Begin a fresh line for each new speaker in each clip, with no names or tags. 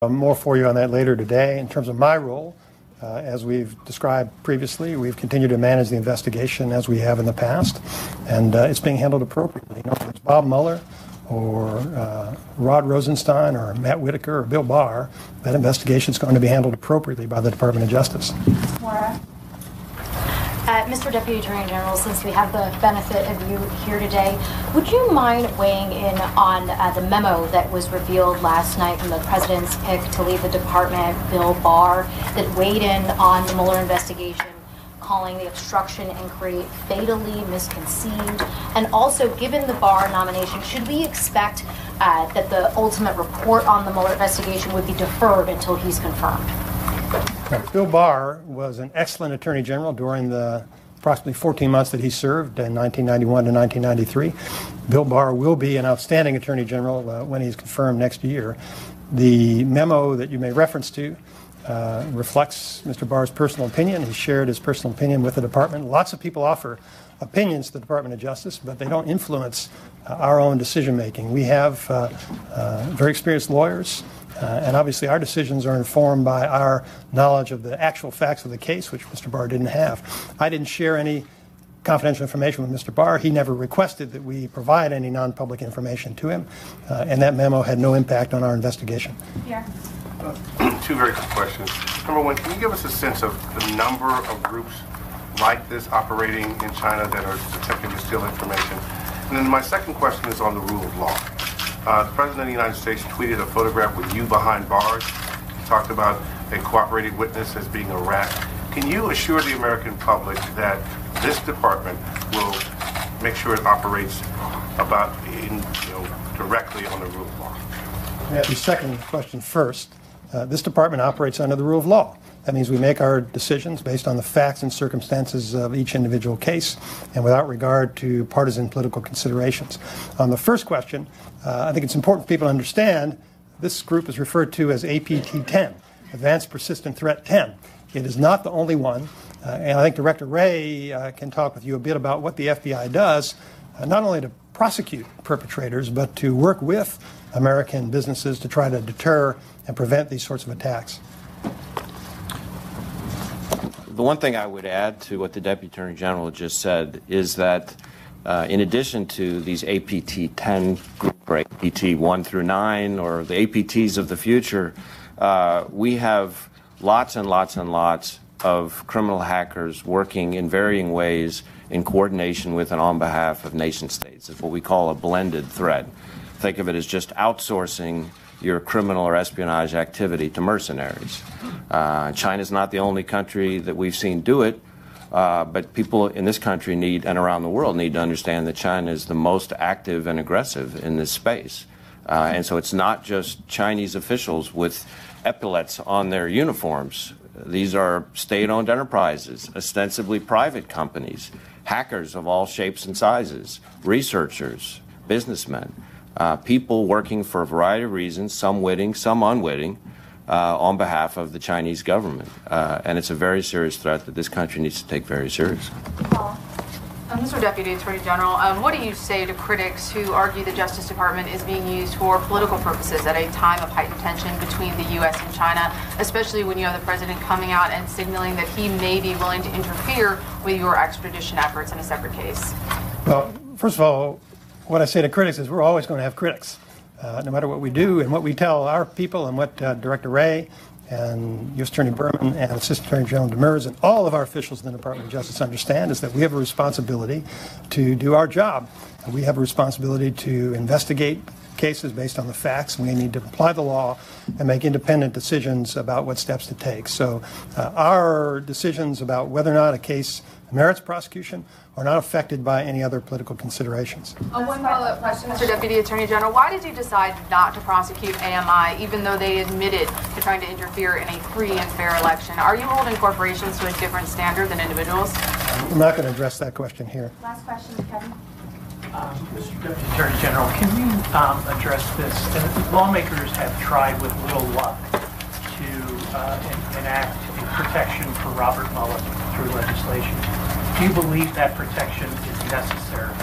More for you on that later today. In terms of my role, as we've described previously, we've continued to manage the investigation as we have in the past, and it's being handled appropriately. You know, if it's Bob Mueller or Rod Rosenstein or Matt Whitaker or Bill Barr, that investigation is going to be handled appropriately by the Department of Justice.
Maura. Mr. Deputy Attorney General, since we have the benefit of you here today, would you mind weighing in on the memo that was revealed last night from the president's pick to leave the department, Bill Barr, that weighed in on the Mueller investigation, calling the obstruction inquiry fatally misconceived? And also, given the Barr nomination, should we expect that the ultimate report on the Mueller investigation would be deferred until he's confirmed?
Bill Barr was an excellent Attorney General during the approximately 14 months that he served in 1991 to 1993. Bill Barr will be an outstanding Attorney General when he's confirmed next year. The memo that you may reference to reflects Mr. Barr's personal opinion. He shared his personal opinion with the department. Lots of people offer opinions to the Department of Justice, but they don't influence our own decision making. We have very experienced lawyers. And obviously our decisions are informed by our knowledge of the actual facts of the case, which Mr. Barr didn't have. I didn't share any confidential information with Mr. Barr. He never requested that we provide any non-public information to him, and that memo had no impact on our investigation.
Yeah.
Two very quick questions. Number one, can you give us a sense of the number of groups like this operating in China that are attempting to steal information? And then my second question is on the rule of law. The President of the United States tweeted a photograph with you behind bars. He talked about a cooperating witness as being a rat. Can you assure the American public that this department will make sure it operates directly on the rule of law?
The second question first. This department operates under the rule of law. That means we make our decisions based on the facts and circumstances of each individual case and without regard to partisan political considerations. On the first question, I think it's important for people to understand this group is referred to as APT-10, Advanced Persistent Threat 10. It is not the only one, and I think Director Wray can talk with you a bit about what the FBI does, not only to prosecute perpetrators, but to work with American businesses to try to deter and prevent these sorts of attacks.
The one thing I would add to what the Deputy Attorney General just said is that in addition to these APT-10 group, or APT-1 through 9, or the APTs of the future, we have lots and lots and lots of criminal hackers working in varying ways in coordination with and on behalf of nation states. It's what we call a blended threat. Think of it as just outsourcing your criminal or espionage activity to mercenaries. China's not the only country that we've seen do it, but people in this country need, and around the world, need to understand that China is the most active and aggressive in this space. And so it's not just Chinese officials with epaulets on their uniforms. These are state-owned enterprises, ostensibly private companies, hackers of all shapes and sizes, researchers, businessmen. People working for a variety of reasons, some witting, some unwitting, on behalf of the Chinese government. And it's a very serious threat that this country needs to take very seriously.
Mr. Deputy Attorney General, what do you say to critics who argue the Justice Department is being used for political purposes at a time of heightened tension between the U.S. and China, especially when you have the President coming out and signaling that he may be willing to interfere with your extradition efforts in a separate case?
Well, first of all, what I say to critics is we're always going to have critics, no matter what we do and what we tell our people and what Director Wray and U.S. Attorney Berman and Assistant Attorney General Demers and all of our officials in the Department of Justice understand is that we have a responsibility to do our job. We have a responsibility to investigate cases based on the facts. We need to apply the law and make independent decisions about what steps to take. So our decisions about whether or not a case merits prosecution are not affected by any other political considerations.
One follow-up question, Mr. Deputy Attorney General. Why did you decide not to prosecute AMI, even though they admitted to trying to interfere in a free and fair election? Are you holding corporations to a different standard than individuals?
I'm not going to address that question here.
Last question, Kevin.
Mr. Deputy Attorney General, can you address this? Lawmakers have tried with little luck to enact a protection for Robert Mueller through legislation. Do you believe that protection is necessary,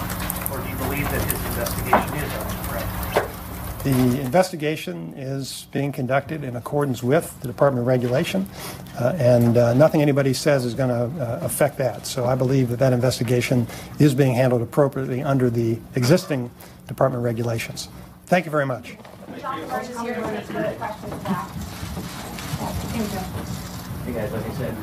or do you believe that his investigation is under threat?
The investigation is being conducted in accordance with the Department of Regulation, and nothing anybody says is going to affect that. So I believe that that investigation is being handled appropriately under the existing Department of Regulations. Thank you very much.
Hey guys, like I said,